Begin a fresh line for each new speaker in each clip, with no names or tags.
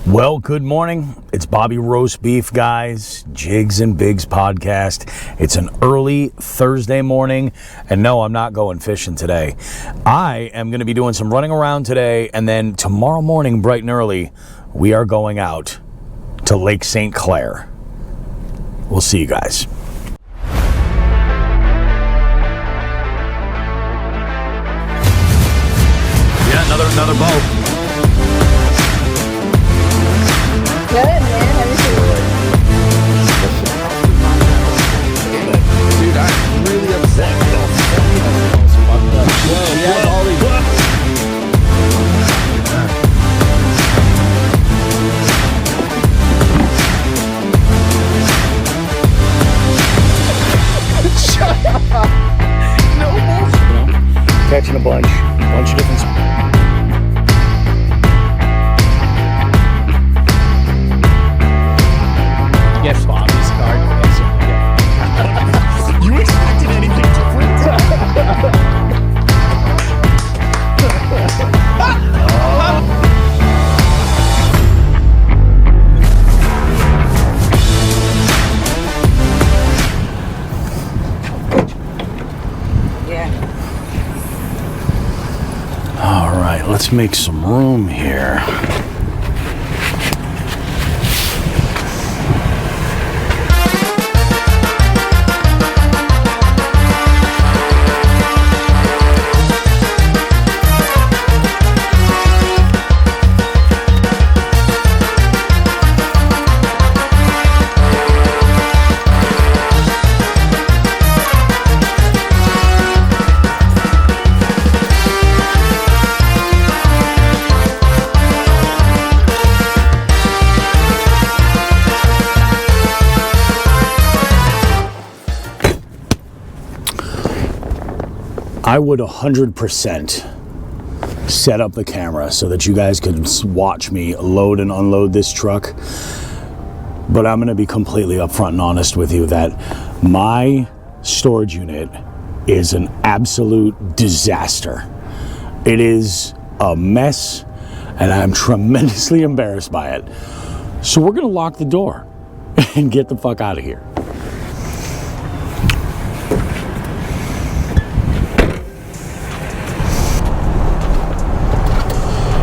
Well, good morning. It's Bobby Roast Beef, guys. Jigs and Bigs podcast. It's an early Thursday morning, and no, I'm not going fishing today. I am going to be doing some running around today, and then tomorrow morning, bright and early, we are going out to Lake St. Clair. We'll see you guys. Yeah, another boat.
Good, man. How you feeling?
Dude, I'm really upset.
Shut up. No more.
Catching a bunch of different.
Get Bobby's card.
You expected anything different?
Yeah.
All right, let's make some room here. I would 100% set up the camera so that you guys could watch me load and unload this truck. But I'm going to be completely upfront and honest with you that my storage unit is an absolute disaster. It is a mess, and I'm tremendously embarrassed by it. So we're going to lock the door and get the fuck out of here.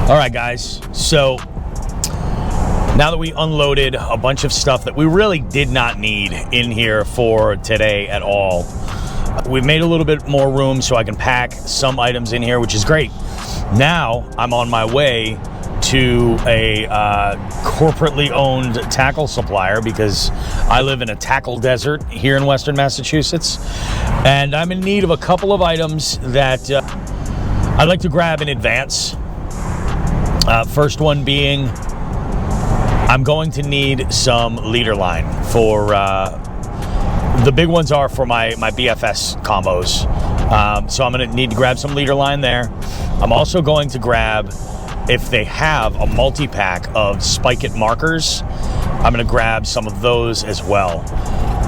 All right, guys, so now that we unloaded a bunch of stuff that we really did not need in here for today at all, we've made a little bit more room so I can pack some items in here, which is great. Now I'm on my way to a corporately owned tackle supplier because I live in a tackle desert here in Western Massachusetts, and I'm in need of a couple of items that I'd like to grab in advance. First one being, I'm going to need some leader line for, the big ones are for my BFS combos. So I'm going to need to grab some leader line there. I'm also going to grab, if they have a multi-pack of Spike It markers, I'm going to grab some of those as well.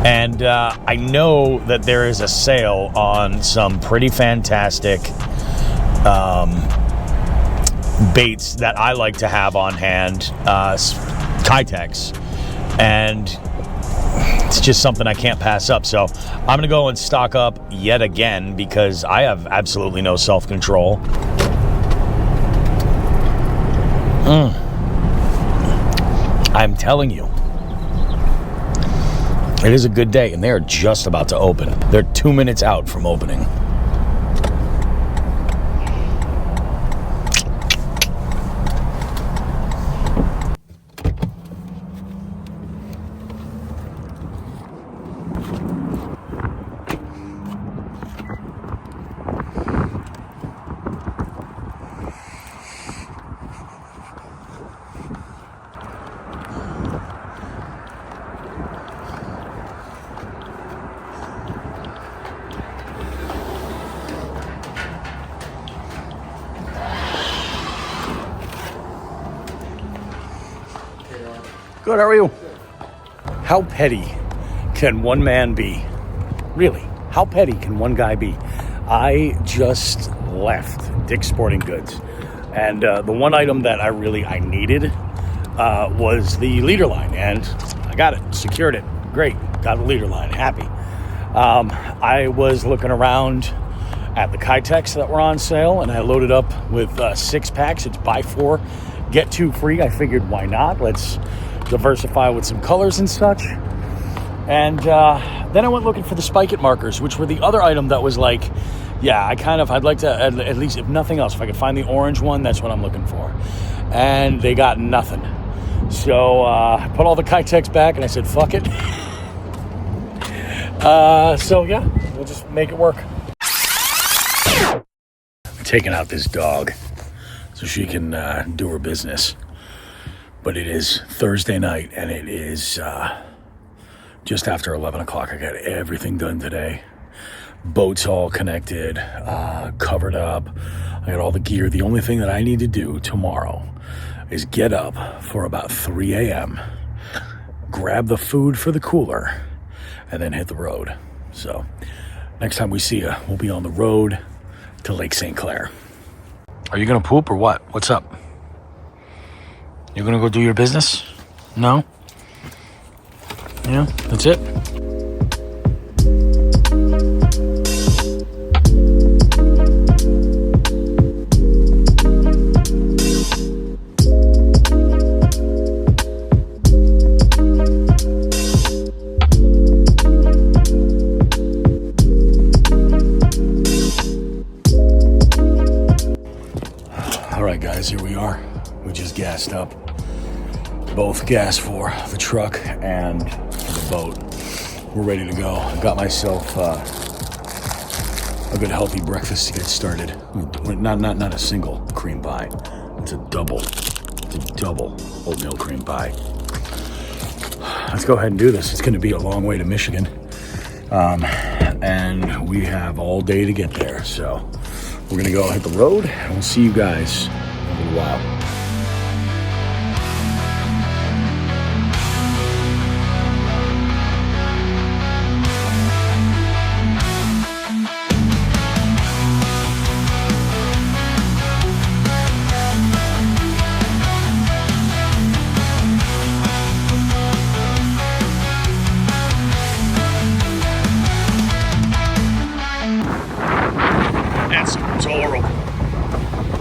And I know that there is a sale on some pretty fantastic baits that I like to have on hand, Kitex, and it's just something I can't pass up. So I'm going to go and stock up yet again because I have absolutely no self-control. I'm telling you, it is a good day, and they are just about to open. They're 2 minutes out from opening. Good, how are you? How petty can one man be? Really, how petty can one guy be? I just left Dick's Sporting Goods, and the one item that I needed was the leader line, and I got it, secured it. Great, got the leader line, happy. I was looking around at the Kitex that were on sale, and I loaded up with 6 packs. It's buy 4, get 2 free. I figured, why not? Let's diversify with some colors and such. And then I went looking for the Spike It markers, which were the other item that was like, yeah, I'd like to, at least, if nothing else, if I could find the orange one, that's what I'm looking for. And they got nothing. So I put all the Kitex back, and I said, fuck it. So yeah, we'll just make it work. I'm taking out this dog so she can do her business. But it is Thursday night, and it is just after 11 o'clock. I got everything done today. Boats all connected, covered up. I got all the gear. The only thing that I need to do tomorrow is get up for about 3 a.m., grab the food for the cooler, and then hit the road. So next time we see you, we'll be on the road to Lake St. Clair. Are you going to poop or what? What's up? You going to go do your business? No? Yeah, that's it? All right, guys, here we are. We just gassed up. Both gas for the truck and for the boat. We're ready to go. I got myself a good healthy breakfast to get started. Not a single cream pie. It's a double oatmeal cream pie. Let's go ahead and do this. It's going to be a long way to Michigan. And we have all day to get there. So we're going to go hit the road, and we'll see you guys in a little while.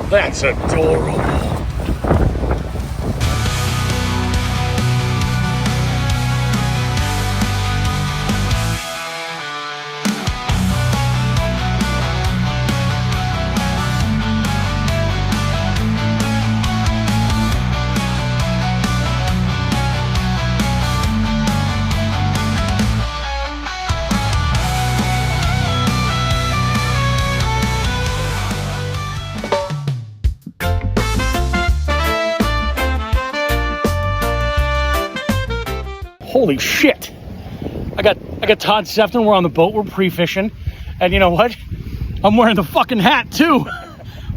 That's adorable. Holy shit. I got Todd Sefton. We're on the boat. We're pre-fishing. And you know what? I'm wearing the fucking hat too.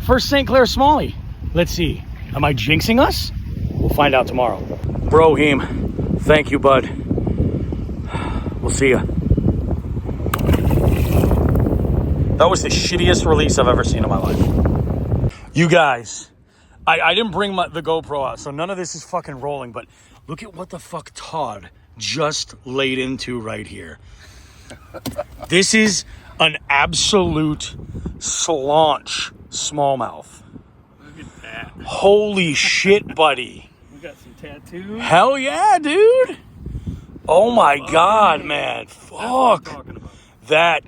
First St. Clair Smallie. Let's see. Am I jinxing us? We'll find out tomorrow. Broheem, thank you, bud. We'll see ya. That was the shittiest release I've ever seen in my life. You guys, I didn't bring the GoPro out, so none of this is fucking rolling, but look at what the fuck Todd just laid into right here. This is an absolute slaunch smallmouth.
Look at that.
Holy shit, buddy.
We got some tattoos.
Hell yeah, dude. Oh my God, man. Fuck. That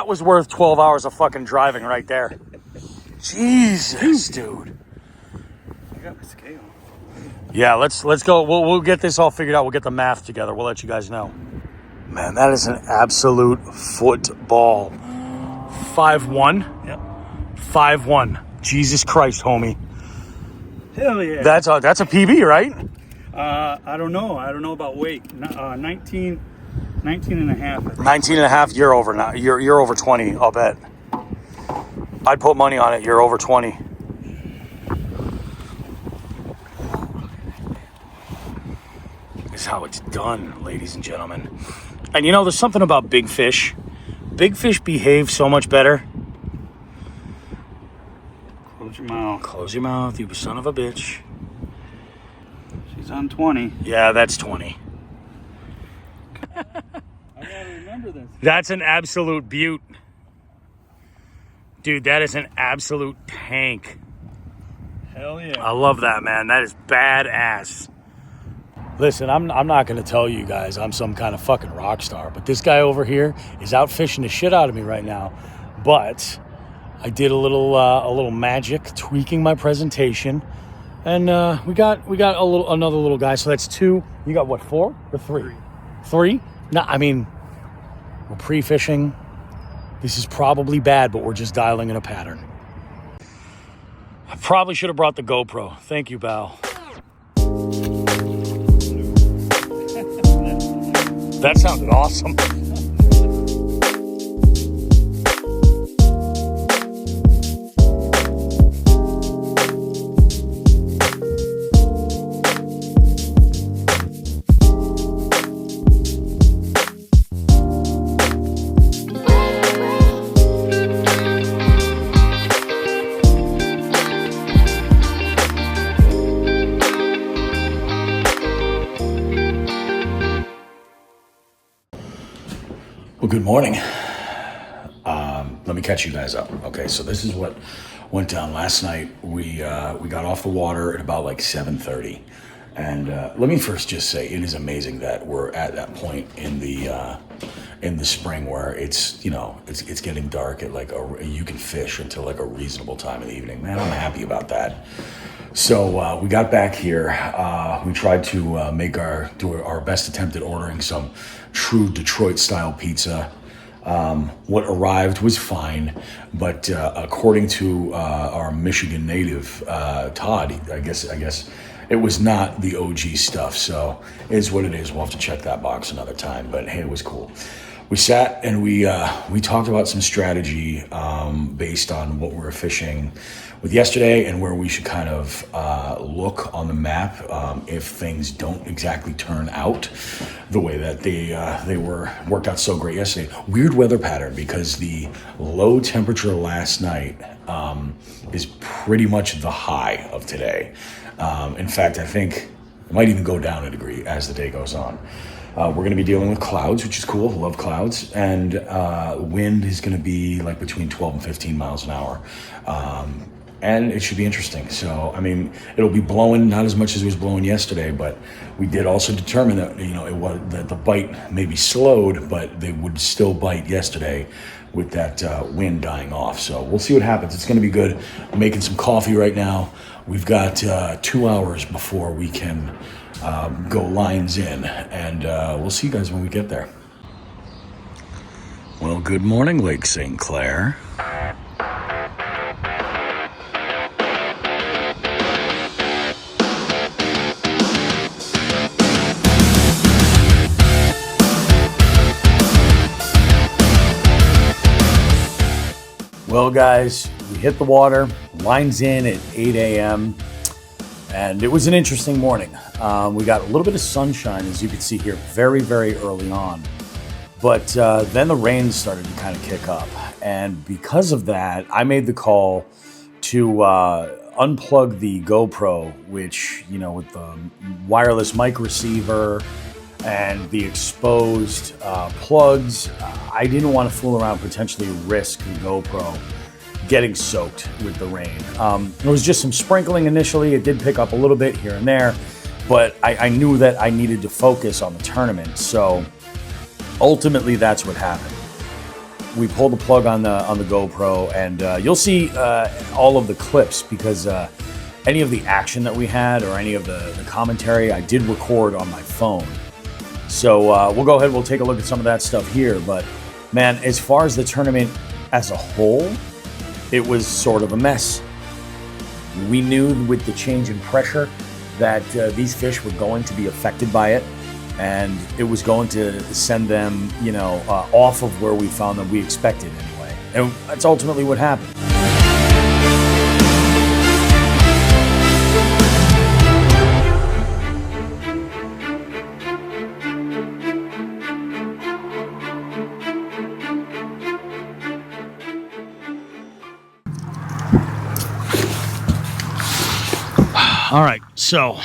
was worth 12 hours of fucking driving right there. Jesus, dude.
I got my scale.
Yeah, let's go. We'll get this all figured out. We'll get the math together. We'll let you guys know. Man, that is an absolute football. 5'1".
Yep.
5'1". Jesus Christ, homie.
Hell yeah.
That's a PB, right?
I don't know. I don't know about weight. 19 and a half.
19 and a half. You're over now. You're over 20, I'll bet. I'd put money on it. You're over 20. This is how it's done, ladies and gentlemen. And you know, there's something about big fish. Big fish behave so much better.
Close your mouth.
Close your mouth, you son of a bitch.
He's on 20.
Yeah, that's 20.
I gotta remember this.
That's an absolute beaut. Dude, that is an absolute tank.
Hell yeah.
I love that, man. That is badass. Listen, I'm not going to tell you guys I'm some kind of fucking rock star, but this guy over here is out fishing the shit out of me right now. But I did a little magic, tweaking my presentation, and we got another little guy. So that's 2. You got what, 4 or 3? 3? No, I mean, we're pre-fishing. This is probably bad, but we're just dialing in a pattern. I probably should have brought the GoPro. Thank you, Val. That sounded awesome. Well, good morning. Let me catch you guys up. Okay, so this is what went down last night. We got off the water at about like 7:30, and let me first just say it is amazing that we're at that point in the spring where it's it's getting dark at like you can fish until like a reasonable time in the evening. Man, I'm happy about that. So we got back here. We tried to do our best attempt at ordering some true Detroit-style pizza. What arrived was fine, but according to our Michigan native Todd, I guess it was not the OG stuff. So it is what it is. We'll have to check that box another time. But hey, it was cool. We sat and we talked about some strategy based on what we were fishing with yesterday and where we should kind of look on the map if things don't exactly turn out the way that they worked out so great yesterday. Weird weather pattern because the low temperature last night is pretty much the high of today. In fact, I think it might even go down a degree as the day goes on. We're going to be dealing with clouds, which is cool. Love clouds. And wind is going to be like between 12 and 15 miles an hour. And it should be interesting. So, I mean, it'll be blowing, not as much as it was blowing yesterday, but we did also determine that, that the bite may be slowed, but they would still bite yesterday with that wind dying off. So we'll see what happens. It's going to be good. I'm making some coffee right now. We've got 2 hours before we can go lines in, and we'll see you guys when we get there. Well, good morning, Lake St. Clair. Well, guys, we hit the water, lines in at 8 a.m., and it was an interesting morning. We got a little bit of sunshine, as you can see here, very, very early on. But then the rain started to kind of kick up. And because of that, I made the call to unplug the GoPro, which, with the wireless mic receiver and the exposed plugs, I didn't want to fool around, potentially risk the GoPro getting soaked with the rain. It was just some sprinkling initially. It did pick up a little bit here and there, but I knew that I needed to focus on the tournament. So ultimately, that's what happened. We pulled the plug on the GoPro, and you'll see all of the clips because any of the action that we had or any of the commentary, I did record on my phone. So we'll go ahead, we'll take a look at some of that stuff here. But man, as far as the tournament as a whole, it was sort of a mess. We knew with the change in pressure that these fish were going to be affected by it, and it was going to send them, off of where we found them, we expected anyway. And that's ultimately what happened. All right, so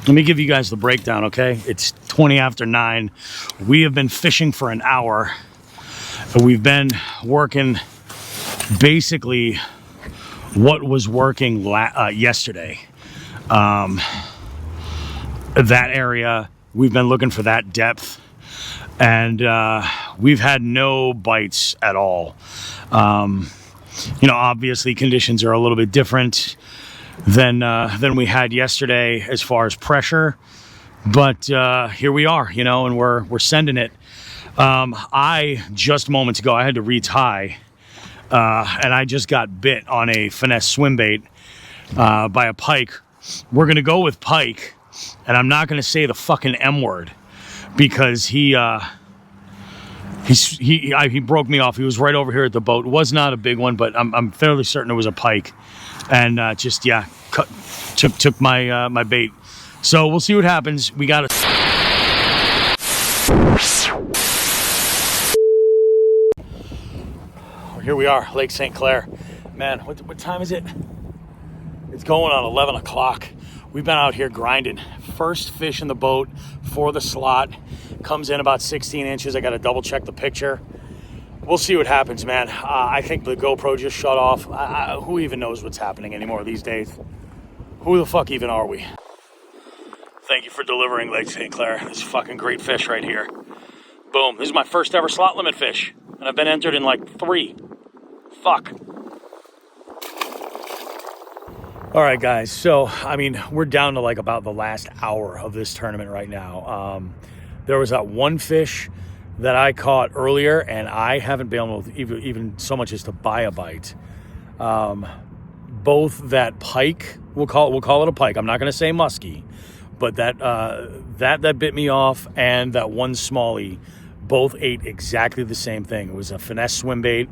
Let me give you guys the breakdown, okay? It's 20 after 9. We have been fishing for an hour. We've been working basically what was working yesterday. That area, we've been looking for that depth, and we've had no bites at all. You know, obviously conditions are a little bit different than we had yesterday as far as pressure, but here we are, you know, and we're sending it. I just moments ago I had to retie, and I just got bit on a finesse swim bait by a pike. We're gonna go with pike, and I'm not gonna say the fucking M word because he broke me off. He was right over here at the boat. It was not a big one, but I'm fairly certain it was a pike, and just took my my bait. So we'll see what happens. We got to. Here we are, Lake St. Clair. Man, what time is it? It's going on 11 o'clock. We've been out here grinding. First fish in the boat for the slot. Comes in about 16 inches. I got to double check the picture. We'll see what happens, man. I think the GoPro just shut off. Who even knows what's happening anymore these days? Who the fuck even are we? Thank you for delivering, Lake St. Clair. This fucking great fish right here. Boom. This is my first ever slot limit fish. And I've been entered in like 3. Fuck. All right, guys. So, I mean, we're down to like about the last hour of this tournament right now. There was that one fish that I caught earlier, and I haven't been able to even so much as to buy a bite. Both that pike, we'll call it a pike. I'm not going to say muskie, but that bit me off, and that one smallie, both ate exactly the same thing. It was a finesse swim bait,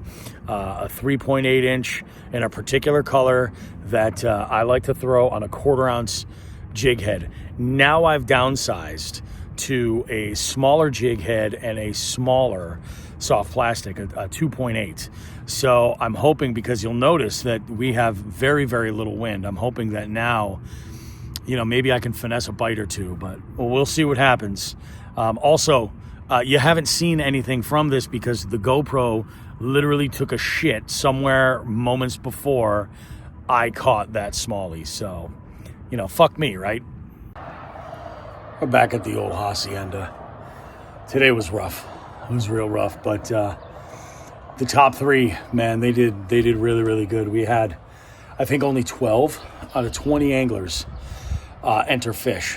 a 3.8 inch in a particular color that I like to throw on a 1/4 ounce jig head. Now I've downsized to a smaller jig head and a smaller soft plastic, a 2.8. So I'm hoping, because you'll notice that we have very, very little wind. I'm hoping that now, you know, maybe I can finesse a bite or two, but we'll see what happens. Also, you haven't seen anything from this because the GoPro literally took a shit somewhere moments before I caught that smallie. So, you know, fuck me, right? We're back at the old hacienda. Today was rough. It was real rough, but the top 3, man, they did really, really good. We had, I think, only 12 out of 20 anglers enter fish.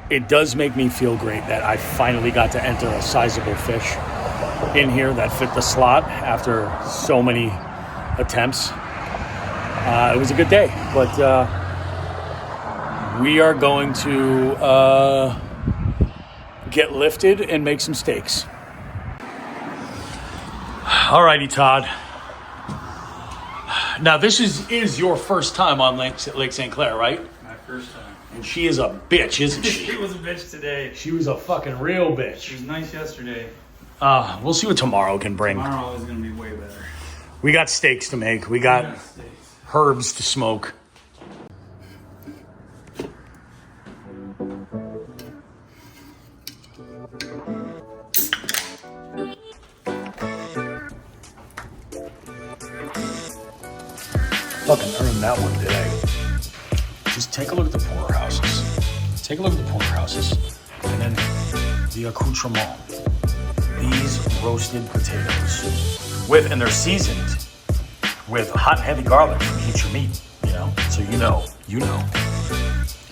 It does make me feel great that I finally got to enter a sizable fish in here that fit the slot after so many attempts. It was a good day, but we are going to get lifted and make some steaks. Alrighty, Todd. Now this is your first time on Lake St. Clair, right?
My first time.
And she is a bitch, isn't she?
She was a bitch today.
She was a fucking real bitch.
She was nice yesterday.
We'll see what tomorrow can bring.
Tomorrow is going to be way better.
We got steaks to make. We got herbs to smoke. Fucking earned that one today. Just take a look at the porterhouses. Take a look at the porterhouses. And then the accoutrement. These roasted potatoes. And they're seasoned with hot and heavy garlic to heat your meat, you know? So you know.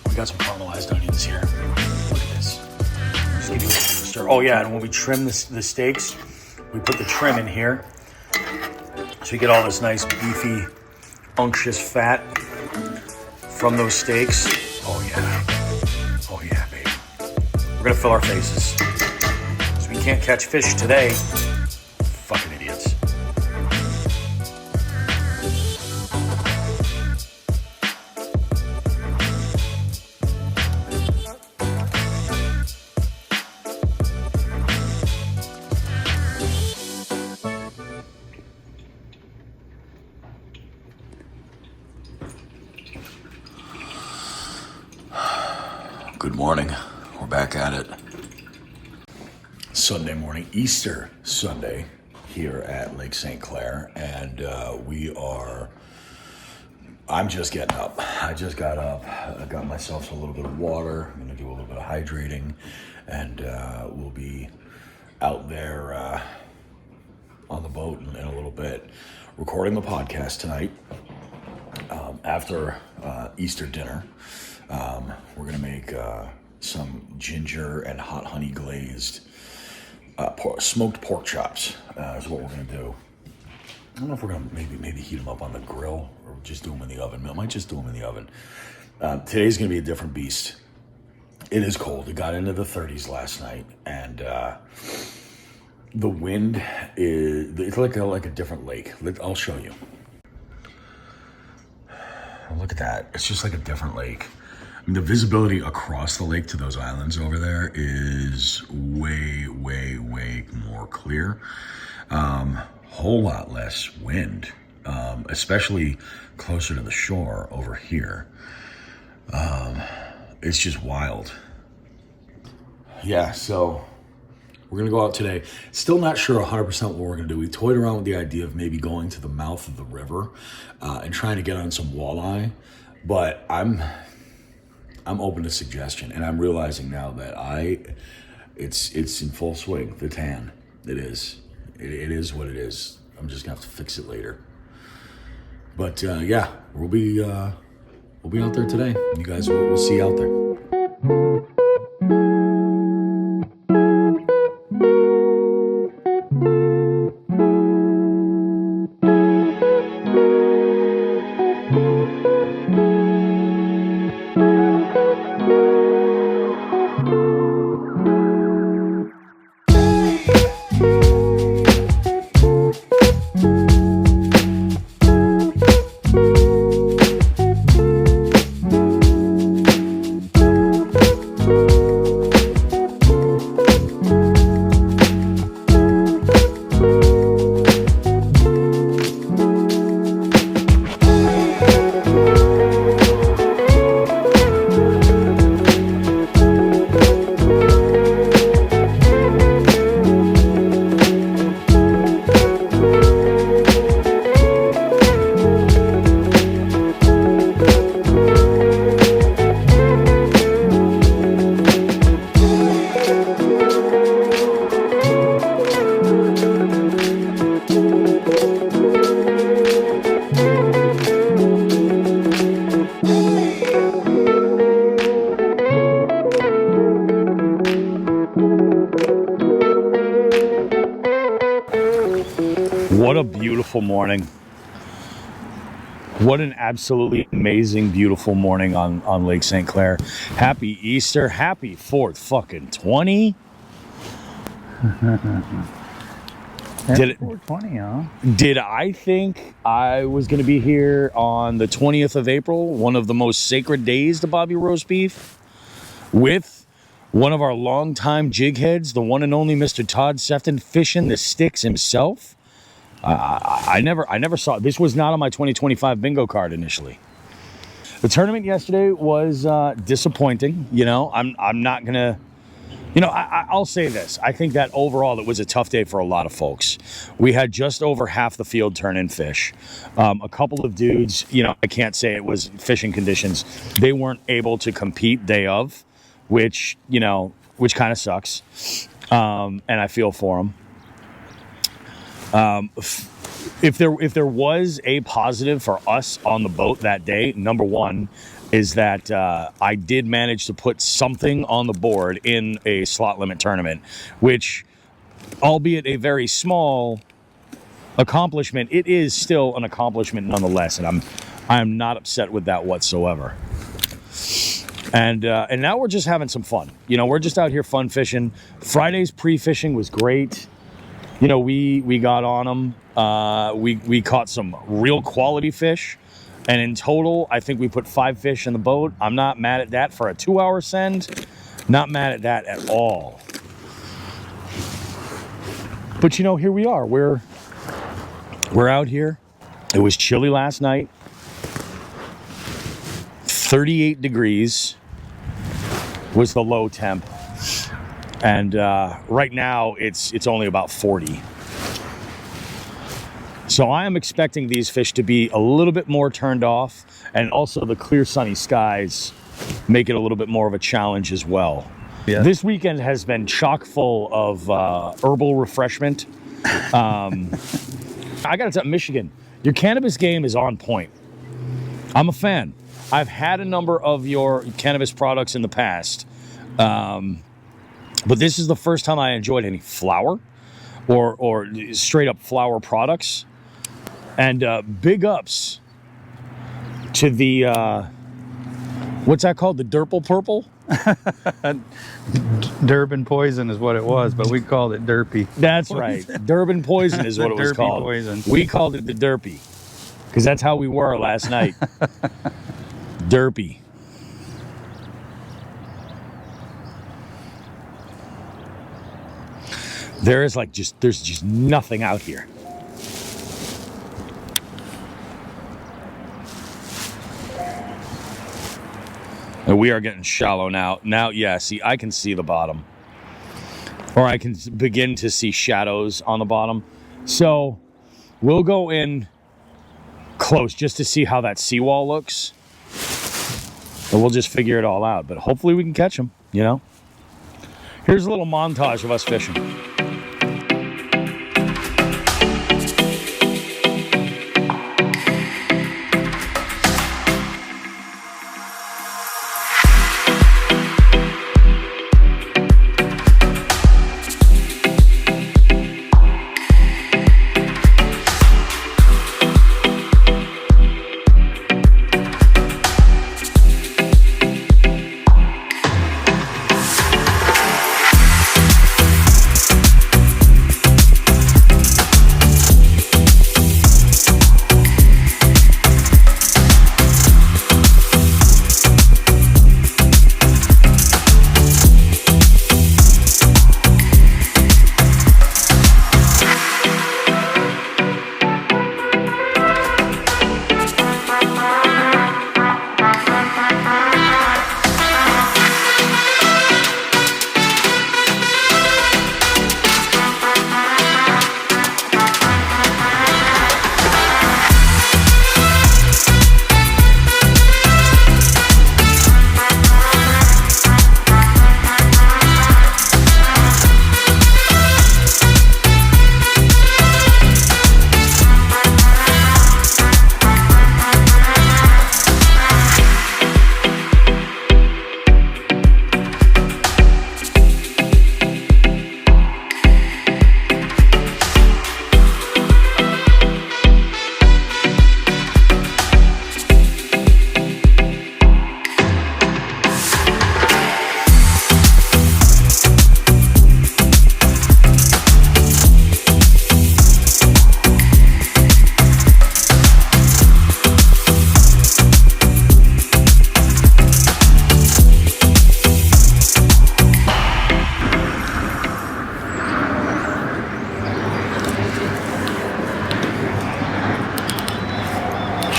We got some caramelized onions here. Look at this. Just give you a stir. Oh yeah, and when we trim the steaks, we put the trim in here. So you get all this nice beefy, unctuous fat from those steaks. Oh yeah, baby. We're gonna fill our faces. Because we can't catch fish today. Fucking idiots. Good morning. We're back at it. Sunday morning, Easter Sunday, here at Lake St. Clair, and I'm just getting up. I just got up. I got myself a little bit of water. I'm gonna do a little bit of hydrating, and we'll be out there on the boat in a little bit, recording the podcast tonight. After Easter dinner, we're gonna make some ginger and hot honey glazed smoked pork chops. Is what we're gonna do. I don't know if we're gonna maybe heat them up on the grill or just do them in the oven. I might just do them in the oven. Today's gonna be a different beast. It is cold. It got into the 30s last night, and the wind it's like a different lake. I'll show you. Look at that. It's just like a different lake. I mean, the visibility across the lake to those islands over there is way, way, way more clear. Whole lot less wind, especially closer to the shore over here. It's just wild. Yeah, so we're going to go out today. Still not sure 100% what we're going to do. We toyed around with the idea of maybe going to the mouth of the river and trying to get on some walleye, but I'm open to suggestion, and I'm realizing now that it's in full swing. The tan, it is what it is. I'm just gonna have to fix it later. But yeah, we'll be out there today. You guys, we'll see you out there. What a beautiful morning. What an absolutely amazing, beautiful morning on Lake St. Clair. Happy Easter. Happy 4th fucking 20.
Did 420, huh?
Did I think I was going to be here on the 20th of April, one of the most sacred days to Bobby Roast Beef, with one of our longtime jig heads, the one and only Mr. Todd Sefton, fishing the sticks himself? I never saw it. This was not on my 2025 bingo card initially. The tournament yesterday was disappointing. You know, I'm not gonna. You know, I'll say this. I think that overall it was a tough day for a lot of folks. We had just over half the field turn in fish. A couple of dudes, you know, I can't say it was fishing conditions. They weren't able to compete day of, which kind of sucks. And I feel for them. If there was a positive for us on the boat that day, number one is that I did manage to put something on the board in a slot limit tournament, which, albeit a very small accomplishment, it is still an accomplishment nonetheless, and I'm not upset with that whatsoever. And now we're just having some fun. You know, we're just out here fun fishing. Friday's pre-fishing was great. You know, we got on them. We caught some real quality fish. And in total, I think we put 5 fish in the boat. I'm not mad at that for a 2-hour send. Not mad at that at all. But, you know, here we are. We're out here. It was chilly last night. 38 degrees. was the low temp. And right now it's only about 40. So I am expecting these fish to be a little bit more turned off, and also the clear sunny skies make it a little bit more of a challenge as well.
Yeah.
This weekend has been chock full of herbal refreshment. I gotta tell you, Michigan, your cannabis game is on point. I'm a fan. I've had a number of your cannabis products in the past, but this is the first time I enjoyed any flower or straight up flower products. And big ups to the, what's that called? The Durple Purple?
Durban poison is what it was, but we called it Derpy.
That's right. Durban poison is what it was
Derpy
called.
poison.
We called it the Derpy because that's how we were last night. Derpy. There's just nothing out here. And we are getting shallow now. Now, yeah, see, I can see the bottom. Or I can begin to see shadows on the bottom. So we'll go in close just to see how that seawall looks. And we'll just figure it all out. But hopefully we can catch them, you know? Here's a little montage of us fishing.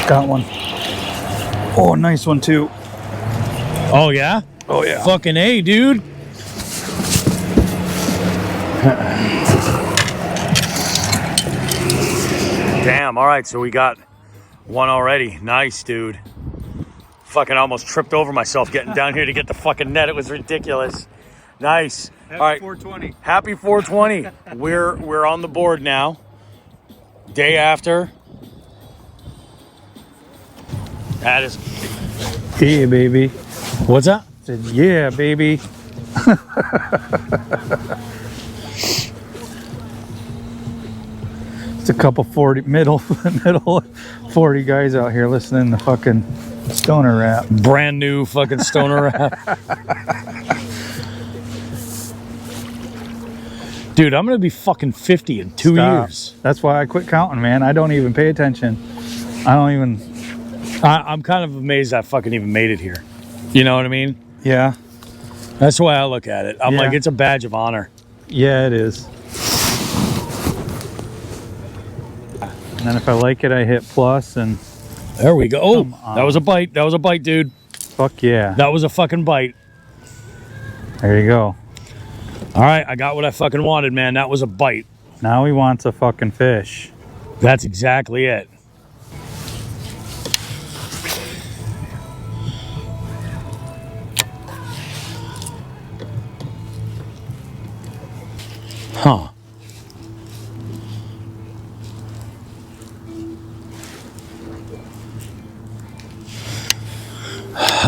Got one. Oh, nice one too.
Oh, yeah?
Oh, yeah.
Fucking A, dude. Damn, all right, so we got one already. Nice, dude. Fucking almost tripped over myself getting down here to get the fucking net. It was ridiculous. Nice.
Happy
all right.
420.
Happy 420. We're on the board now. Day after. That is.
Yeah, baby.
What's that?
I said, yeah, baby. It's a couple 40 middle 40 guys out here listening to fucking stoner rap.
Brand new fucking stoner rap. Dude, I'm gonna be fucking 50 in 2 years.
That's why I quit counting, man. I don't even pay attention. I don't even.
I'm kind of amazed I fucking even made it here. You know what I mean?
Yeah.
That's the way I look at it. I'm
Yeah.
like, it's a badge of honor.
Yeah, it is. And then if I like it, I hit plus and
There we go. Oh,
Come on.
that was a bite. That was a bite, dude.
fuck yeah.
That was a fucking bite.
There you go.
All right, I got what I fucking wanted, man. That was a bite.
Now he wants a fucking fish.
That's exactly it. Huh.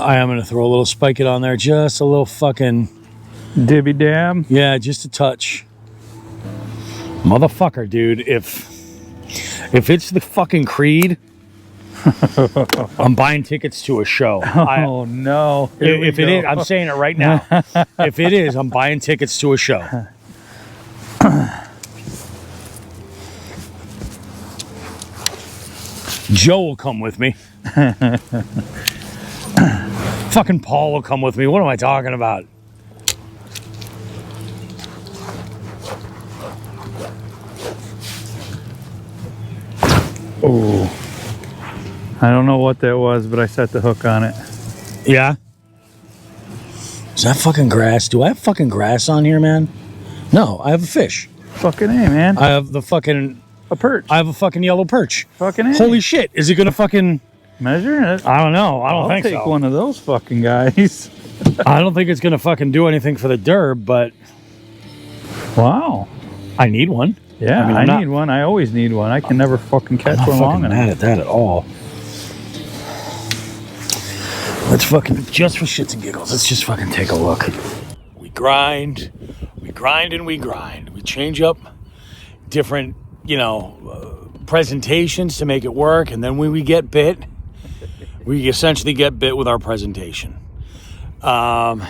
I am going to throw a little spike it on there. Just a little fucking...
Dibby dab?
Yeah, just a touch. Motherfucker, dude. If it's the fucking Creed, I'm buying tickets to a show.
Oh, no.
If it is, I'm saying it right now. If it is, I'm buying tickets to a show. Joe will come with me. Fucking Paul will come with me. What am I talking about?
Oh. I don't know what that was, but I set the hook on it.
Yeah? Is that fucking grass? Do I have fucking grass on here, man? No, I have a fish.
Fucking A, man.
I have the fucking...
A perch.
I have a fucking yellow perch.
Fucking A.
Holy shit. Is it gonna fucking...
Measure it?
I don't know. I don't think so.
I'll take one of those fucking guys.
I don't think it's gonna fucking do anything for the derb, but...
Wow.
I need one.
Yeah, I need one. I always need one. I can never fucking catch one long
I'm not
enough.
mad at that at all. Let's fucking, just for shits and giggles, let's just fucking take a look. We grind, and we grind. We change up different, you know, presentations to make it work, and then when we get bit, we essentially get bit with our presentation. Yeah,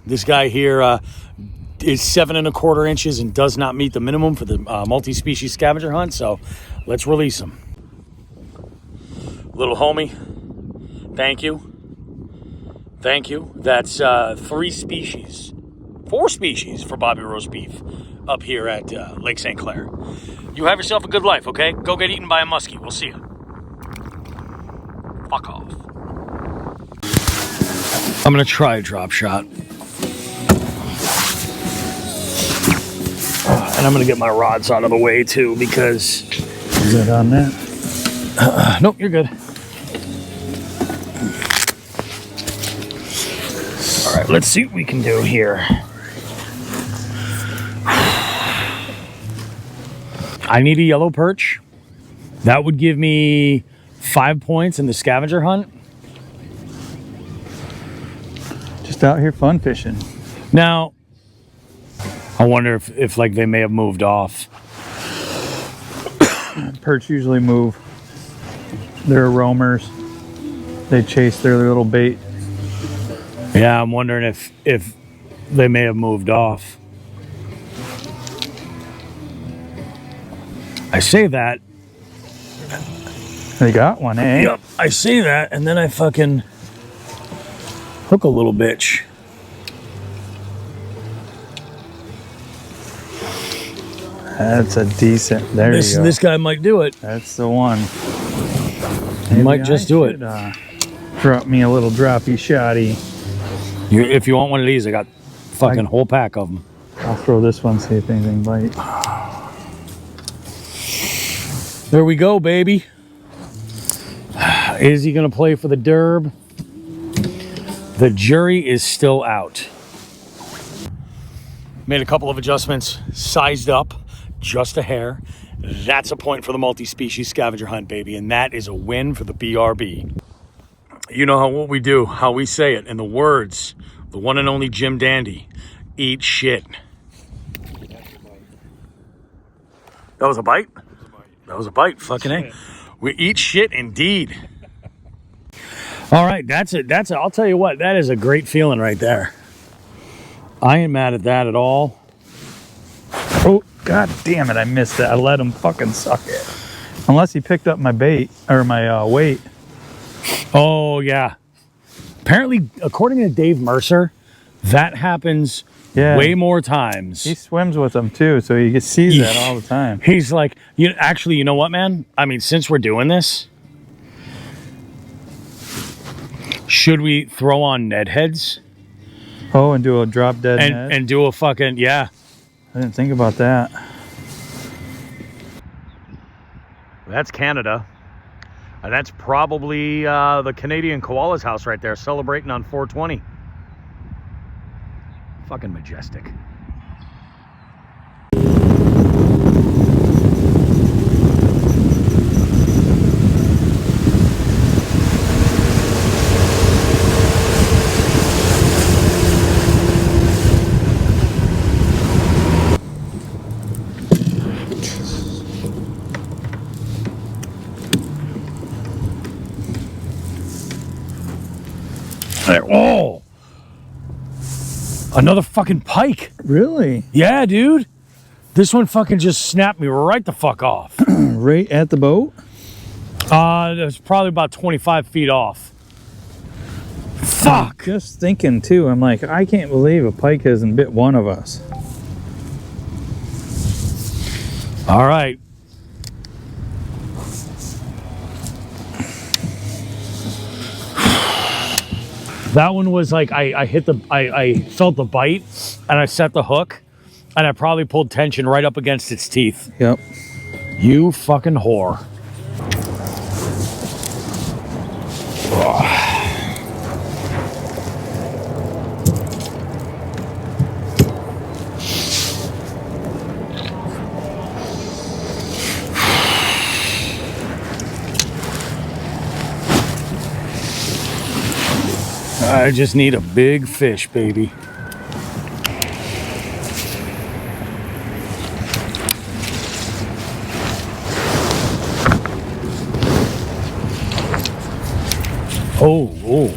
this guy here is 7 1/4 inches and does not meet the minimum for the multi-species scavenger hunt, so let's release him. Little homie, thank you. Thank you. That's 4 species for Bobby Roast Beef up here at Lake St. Clair. You have yourself a good life, okay? Go get eaten by a muskie. We'll see you. Fuck off. I'm gonna try a drop shot. And I'm gonna get my rods out of the way too, because...
Is that on that?
Nope, you're good. All right, let's see what we can do here. I need a yellow perch. That would give me 5 points in the scavenger hunt.
Just out here fun fishing.
Now, I wonder if like they may have moved off.
Perch usually move. They're roamers. They chase their little bait.
Yeah, I'm wondering if they may have moved off. I say that.
They got one, eh?
Yep, I say that, and then I fucking hook a little bitch.
That's a decent. There you go.
This guy might do it.
That's the one.
He might just do it.
Drop me a little droppy shotty.
If you want one of these, I got fucking whole pack of them.
I'll throw this one, see if anything bites.
There we go, baby. Is he gonna play for the derb? The jury is still out. Made a couple of adjustments, sized up just a hair. That's a point for the multi-species scavenger hunt, baby, and that is a win for the BRB. You know what we do, how we say it, in the words, the one and only Jim Dandy, eat shit. That was a bite? That was a bite, fucking A. We eat shit indeed. All right, that's it. I'll tell you what, that is a great feeling right there. I ain't mad at that at all.
Oh, god damn it, I missed it. I let him fucking suck it. Unless he picked up my bait, or my weight.
Oh, yeah. Apparently, according to Dave Mercer, that happens way more times.
He swims with them too, so he sees that all the time.
He's like, you know what, man? I mean, since we're doing this, should we throw on Ned heads?
Oh, and do a drop dead net.
and do a fucking, yeah.
I didn't think about that.
That's Canada. And that's probably the Canadian Koala's house right there, celebrating on 420. Fucking majestic. Oh, another fucking pike.
Really?
Yeah, dude. This one fucking just snapped me right the fuck off.
Right at the boat?
It was probably about 25 feet off. Fuck.
Just thinking too, I'm like, I can't believe a pike hasn't bit one of us.
All right. That one was like, I felt the bite and I set the hook and I probably pulled tension right up against its teeth.
Yep.
You fucking whore. I just need a big fish, baby. Oh, oh.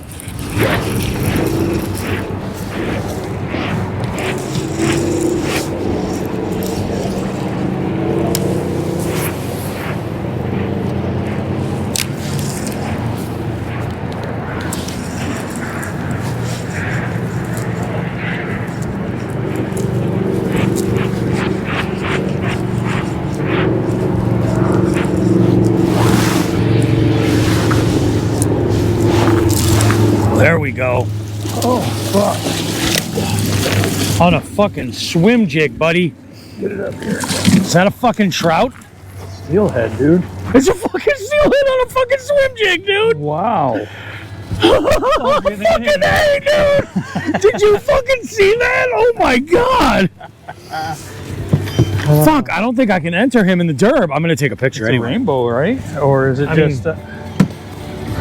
There we go.
Oh, fuck.
On a fucking swim jig, buddy.
Get it up here.
Is that a fucking trout?
Steelhead, dude.
It's a fucking steelhead on a fucking swim jig, dude.
Wow.
Fucking A, dude. Did you fucking see that? Oh my god. Fuck, I don't think I can enter him in the derb. I'm gonna take a picture
It's
anyway.
a rainbow, right? Or is it just...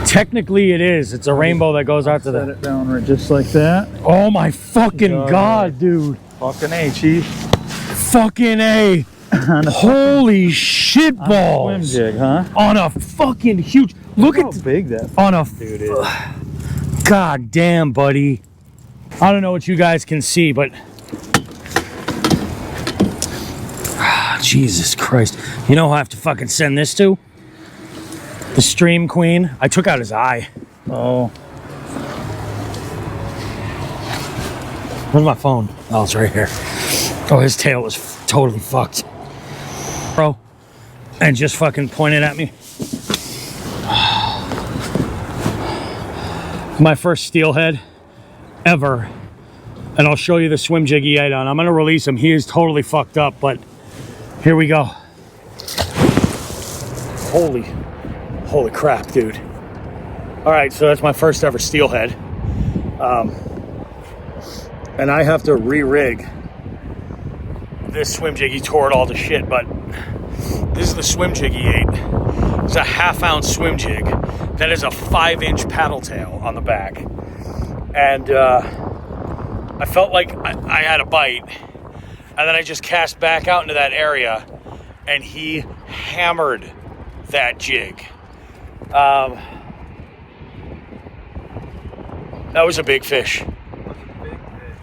Technically it is. It's a rainbow that goes out to
set
the...
it down right just like that.
Oh my fucking god, dude.
Fucking A, chief.
Fucking A. Holy shit
Swim
balls.
jig, huh?
On a fucking huge... Look
How
at...
big that
On a...
dude is.
God damn, buddy. I don't know what you guys can see, but... Jesus Christ. You know who I have to fucking send this to? The Stream Queen. I took out his eye.
Oh.
Where's my phone? Oh, it's right here. Oh, his tail was totally fucked. Bro. And just fucking pointed at me. My first steelhead ever. And I'll show you the swim jig he ate on. I'm gonna release him. He is totally fucked up, but here we go. Holy crap, dude. All right, so that's my first ever steelhead. And I have to re-rig this swim jig. He tore it all to shit, but this is the swim jig he ate. It's a 1/2 ounce swim jig that is a 5-inch paddle tail on the back. And I felt like I had a bite, and then I just cast back out into that area, and he hammered that jig. That was a big fish.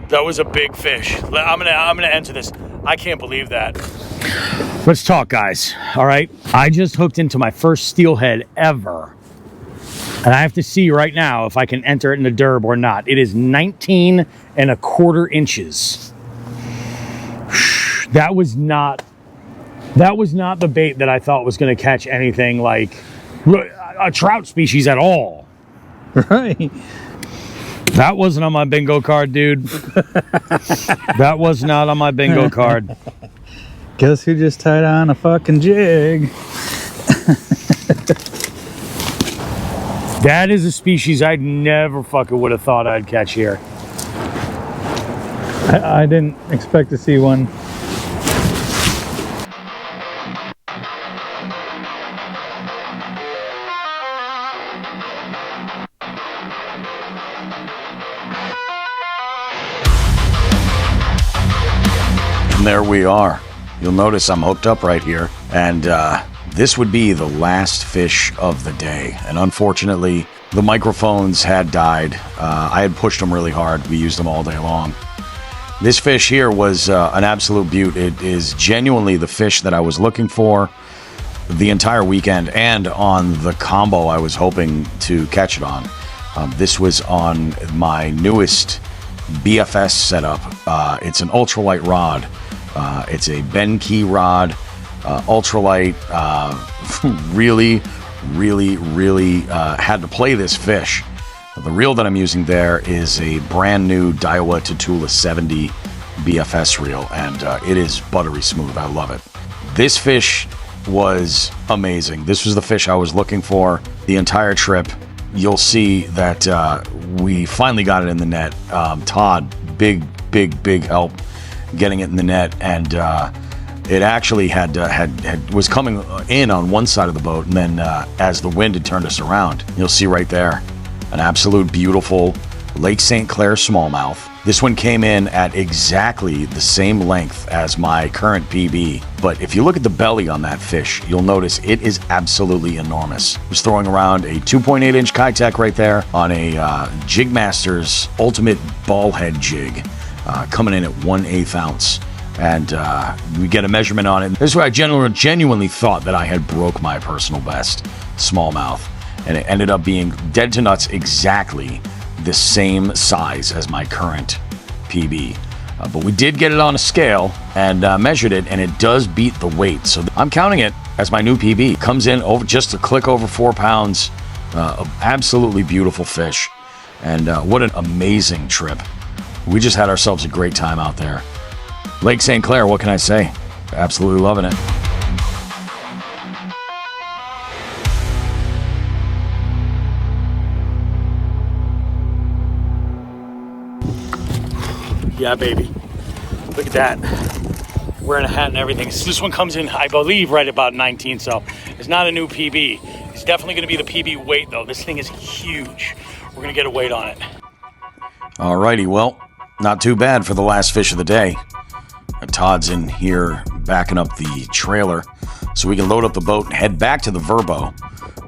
That was a big fish. I'm gonna enter this. I can't believe that. Let's talk, guys. All right. I just hooked into my first steelhead ever, and I have to see right now if I can enter it in the derb or not. It is 19¼ inches. That was not the bait that I thought was going to catch anything like a trout species at all.
Right.
That wasn't on my bingo card, dude. That was not on my bingo card.
Guess who just tied on a fucking jig?
That is a species I never fucking would have thought I'd catch here.
I didn't expect to see one.
And there we are. You'll notice I'm hooked up right here. And this would be the last fish of the day. And unfortunately, the microphones had died. I had pushed them really hard. We used them all day long. This fish here was an absolute beaut. It is genuinely the fish that I was looking for the entire weekend and on the combo I was hoping to catch it on. This was on my newest BFS setup. It's an ultralight rod. It's a Ben Key rod, ultralight. Really had to play this fish. The reel that I'm using there is a brand new Daiwa Tatula 70 BFS reel, and it is buttery smooth. I love it. This fish was amazing. This was the fish I was looking for the entire trip. You'll see that we finally got it in the net. Todd, big help getting it in the net, and it actually was coming in on one side of the boat, and then as the wind had turned us around, you'll see right there an absolute beautiful Lake St. Clair smallmouth. This one came in at exactly the same length as my current PB, but if you look at the belly on that fish, you'll notice it is absolutely enormous. I was throwing around a 2.8-inch Kitech right there on a Jigmasters Ultimate Ball Head jig, coming in at 1/8 ounce. And we get a measurement on it. This is where I genuinely thought that I had broke my personal best smallmouth. And it ended up being dead to nuts exactly the same size as my current PB. But we did get it on a scale and measured it, and it does beat the weight. So I'm counting it as my new PB. Comes in over just a click over 4 pounds. Absolutely beautiful fish. And what an amazing trip. We just had ourselves a great time out there. Lake St. Clair, what can I say? Absolutely loving it. Yeah, baby. Look at that. Wearing a hat and everything. So this one comes in, I believe, right about 19, so it's not a new PB. It's definitely going to be the PB weight, though. This thing is huge. We're going to get a weight on it. Alrighty, well, not too bad for the last fish of the day. Todd's in here backing up the trailer so we can load up the boat and head back to the Verbo.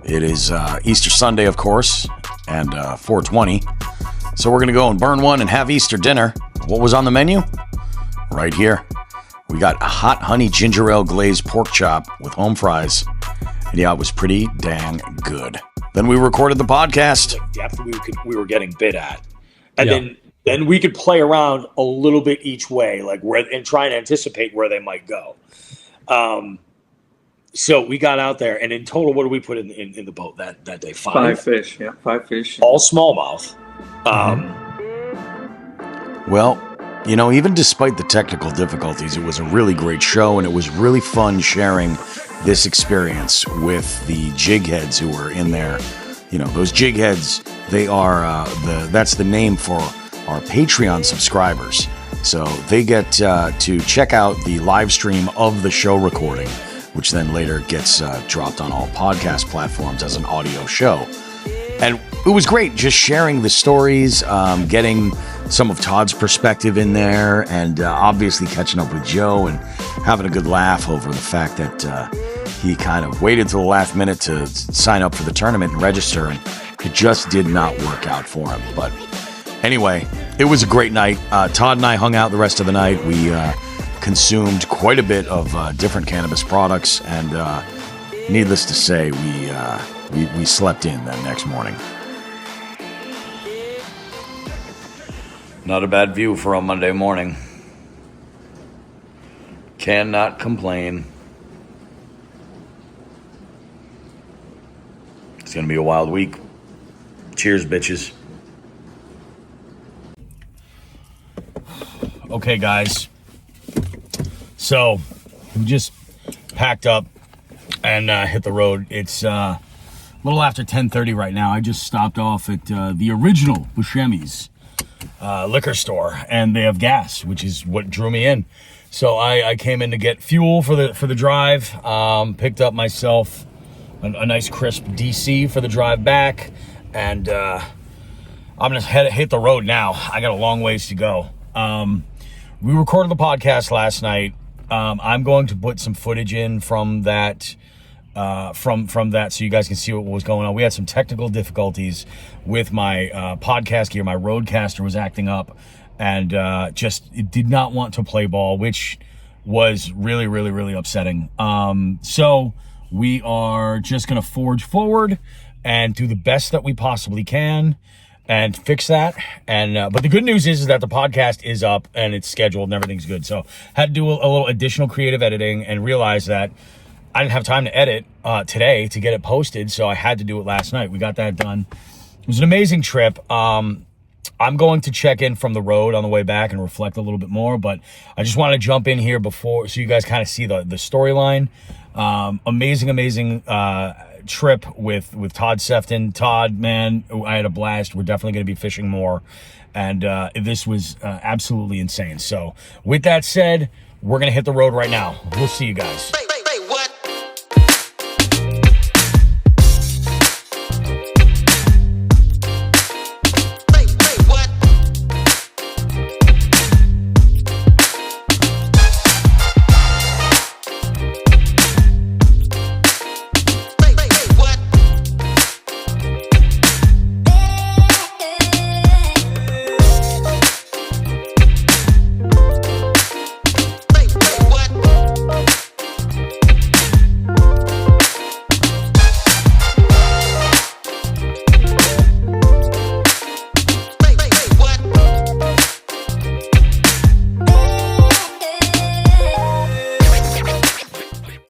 It is Easter Sunday, of course, and 420. So we're going to go and burn one and have Easter dinner. What was on the menu? Right here. We got a hot honey ginger ale glazed pork chop with home fries. And yeah, it was pretty dang good. Then we recorded the podcast.
The depth we were getting bit at. And then we could play around a little bit each way, like and try and anticipate where they might go. So we got out there, and in total, what did we put in the boat that day?
Five fish.
All smallmouth.
Well, even despite the technical difficulties, it was a really great show, and it was really fun sharing this experience with the jig heads who were in there. Those jig heads, they are that's the name for our Patreon subscribers. So they get to check out the live stream of the show recording, which then later gets dropped on all podcast platforms as an audio show. And it was great just sharing the stories, getting some of Todd's perspective in there, and obviously catching up with Joe and having a good laugh over the fact that he kind of waited till the last minute to sign up for the tournament and register, and it just did not work out for him. But anyway, it was a great night. Todd and I hung out the rest of the night. We consumed quite a bit of different cannabis products, and needless to say, we slept in that next morning. Not a bad view for a Monday morning. Cannot complain. It's going to be a wild week. Cheers, bitches. Okay, guys. So we just packed up and hit the road. It's a little after 10:30 right now. I just stopped off at the original Buscemi's liquor store, and they have gas, which is what drew me in. So I came in to get fuel for the drive. Picked up myself a nice crisp DC for the drive back, and I'm gonna hit the road now. I got a long ways to go. We recorded the podcast last night. I'm going to put some footage in from that, from that, so you guys can see what was going on. We had some technical difficulties with my podcast gear. My Rodecaster was acting up, and it did not want to play ball, which was really, really, really upsetting. So we are just going to forge forward and do the best that we possibly can and fix that. And but the good news is that the podcast is up and it's scheduled and everything's good. So had to do a little additional creative editing and realized that I didn't have time to edit today to get it posted, so I had to do it last night. We got that done. It was an amazing trip. I'm going to check in from the road on the way back and reflect a little bit more, but I just want to jump in here before so you guys kind of see the storyline. Amazing trip with Todd Sefton. Todd, man, I had a blast. We're definitely going to be fishing more, and this was absolutely insane. So with that said, we're going to hit the road right now. We'll see you guys.